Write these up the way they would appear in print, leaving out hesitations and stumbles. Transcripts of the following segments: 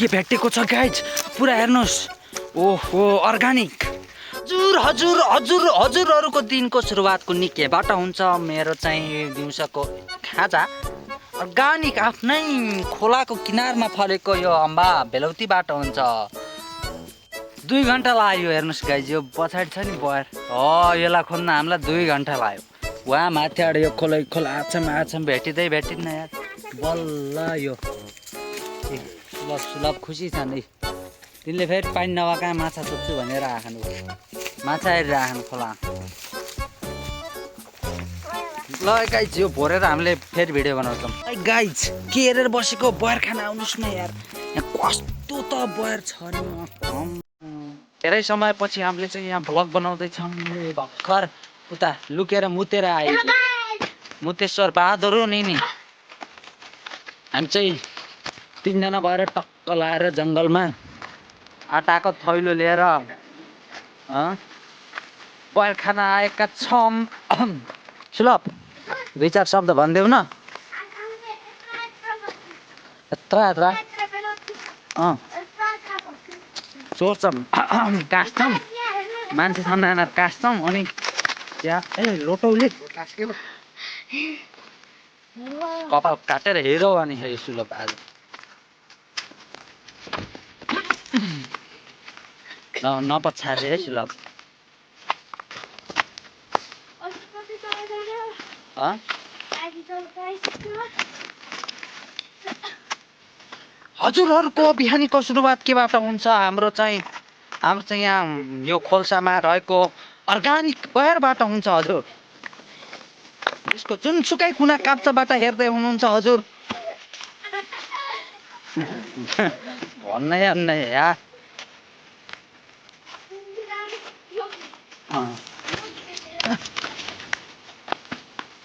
के भेटेको छ गाइज पुरा हेर्नुहोस्। ओहो अर्गानिक। हजुर हजुर हजुर हजुरहरूको दिनको सुरुवातको निकेबाट हुन्छ मेरो चाहिँ दिउँसोको खाजा अर्गानिक आफ्नै खोलाको किनारमा फलेको यो अम्बा बेलौतीबाट हुन्छ। 2 घन्टा लाग्यो हेर्नुहोस् गाइज यो पछाडि छ नि बयर यसलाई खोज्न हामीलाई 2 घन्टा लाग्यो। वहाँ माथिबाट यो खोला आछम भेटिँदै भेटिन्न यार बल्ल यो सुलभ खुसी छन् है तिनले फेरि पानी नभए कहाँ माछा सोध्छु भनेर आखानु माछा हेरेर आखानु खोला। ल गाइज यो भरेर हामीले फेरि भिडियो बनाउँछौँ। गाइज के हेरेर बसेको बयर खान आउनुहोस् न यार यहाँ कस्तो त बयर छ नि। धेरै समयपछि हामीले चाहिँ यहाँ भ्लग बनाउँदैछौँ। भर्खर उता लुकेर मुतेर आयो मुतेश्वर बहादुर नि हामी चाहिँ 3 जना भएर टक्क लाएर जङ्गलमा आटाको थैलो लिएर बयर खान आएका छौँ। सुलभ 2-4 शब्द भनिदेऊ न। यत्रा सोर्छौँ काट्छौँ मान्छे सामना काट्छौँ अनि त्यहाँ लोटौले कपाल काटेर हेरौ अनि सुलभ आज नपछारे है सुलभ। हजुरहरूको बिहानीको सुरुवात केबाट हुन्छ? हाम्रो चाहिँ यहाँ यो खोल्सामा रहेको अर्गानिक बयरबाट हुन्छ हजुर। यसको जुनसुकै कुना काप्चाबाट हेर्दै हुनुहुन्छ हजुर भन्नै यार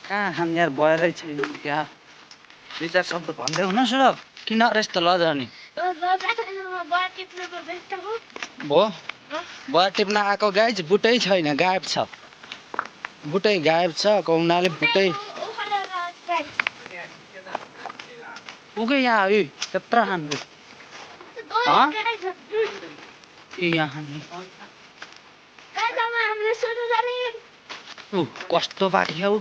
कहाँ खान यार बयरै छैन क्या 2-4 शब्द भन्दै हुन सुलभ किन यस्तो लजाउने भो बयर टिप्न आएको गाइज बुटै छैन गायब छ बुटै गायब छ कौनाले बुटै पुगे यहाँ त्यत्रो खानु कस्तो बाटो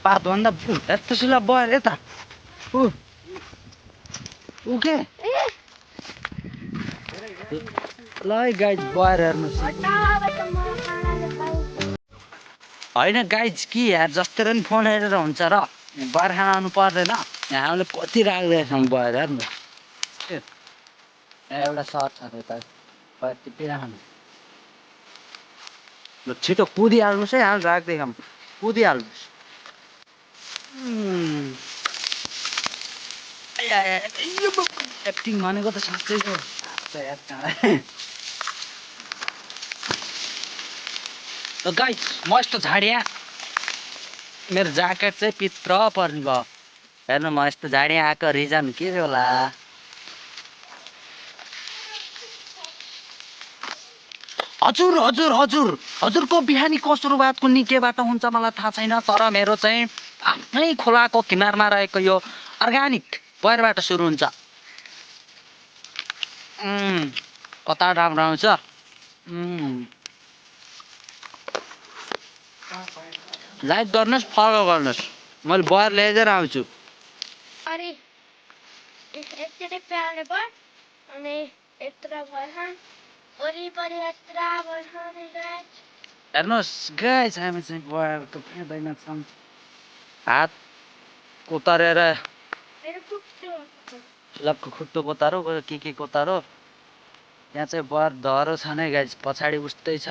पातभन्दा यस्तो सुलभ बयर यता के ल गाइज बयर हेर्नुहोस् होइन गाइज कि यार जस्तै नि फोन हेरेर हुन्छ र बयर खान आउनु पर्दैन। यहाँ हामीले कति राख्दैछौँ बयर हेर्नु एउटा सर्ट छ बयर टिपिराख्नु ल छिटो कुदिहाल्नुहोस् है हाल राख्दै खाऊँ कुदिहाल्नुहोस्। एक्टिङ भनेको त साँच्चै गाइस म यस्तो झाडिया मेरो ज्याकेट चाहिँ पित्र पर्ने भयो हेर्नु म यस्तो झाडिया आएको रिजन के होला? हजुर हजुर हजुर हजुरको बिहानीको सुरुवातको निकेबाट हुन्छ मलाई थाहा छैन तर मेरो चाहिँ आफ्नै खोलाको किनारमा रहेको यो अर्गानिक बयरबाट सुरु हुन्छ। कता राम्रो आउँछ लाइक गर्नुहोस् फलो गर्नुहोस् मैले बयर लिएर आउँछु। हेर्नुहोस् गाइस हामी चाहिँ बयरको फेर्दैन छौँ हात कोतारेर सुलभको खुट्टो कोतारो के कोतारो यहाँ चाहिँ बयर धरो छ नै गाइस पछाडि उस्तै छ।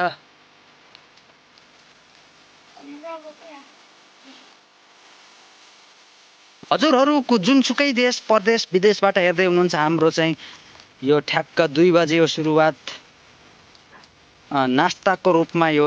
हजुरहरूको जुनसुकै देश प्रदेश विदेशबाट हेर्दै हुनुहुन्छ हाम्रो चाहिँ यो ठ्याक्क 2 बजे यो सुरुवात नास्ताको रूपमा यो